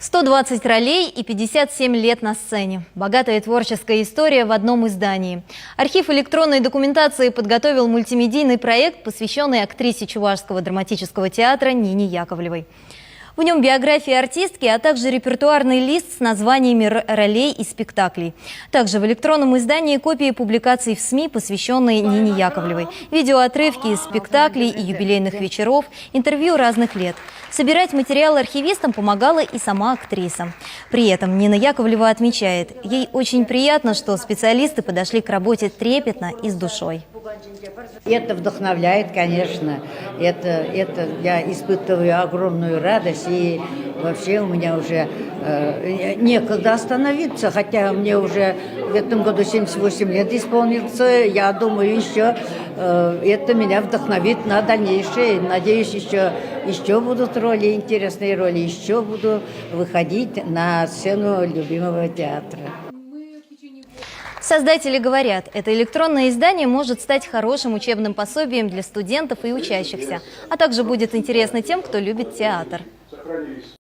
120 ролей и 57 лет на сцене. Богатая творческая история в одном издании. Архив электронной документации подготовил мультимедийный проект, посвященный актрисе Чувашского драматического театра Нине Яковлевой. В нем биография артистки, а также репертуарный лист с названиями ролей и спектаклей. Также в электронном издании копии публикаций в СМИ, посвященные Нине Яковлевой, видеоотрывки из спектаклей и юбилейных вечеров, интервью разных лет. Собирать материал архивистам помогала и сама актриса. При этом Нина Яковлева отмечает, ей очень приятно, что специалисты подошли к работе трепетно и с душой. Это вдохновляет, конечно. Это я испытываю огромную радость. И вообще у меня уже некогда остановиться. Хотя мне уже в этом году 78 лет исполнится. Я думаю, еще это меня вдохновит на дальнейшее. Надеюсь, еще будут роли, интересные роли. Еще буду выходить на сцену любимого театра. Создатели говорят, это электронное издание может стать хорошим учебным пособием для студентов и учащихся, а также будет интересно тем, кто любит театр.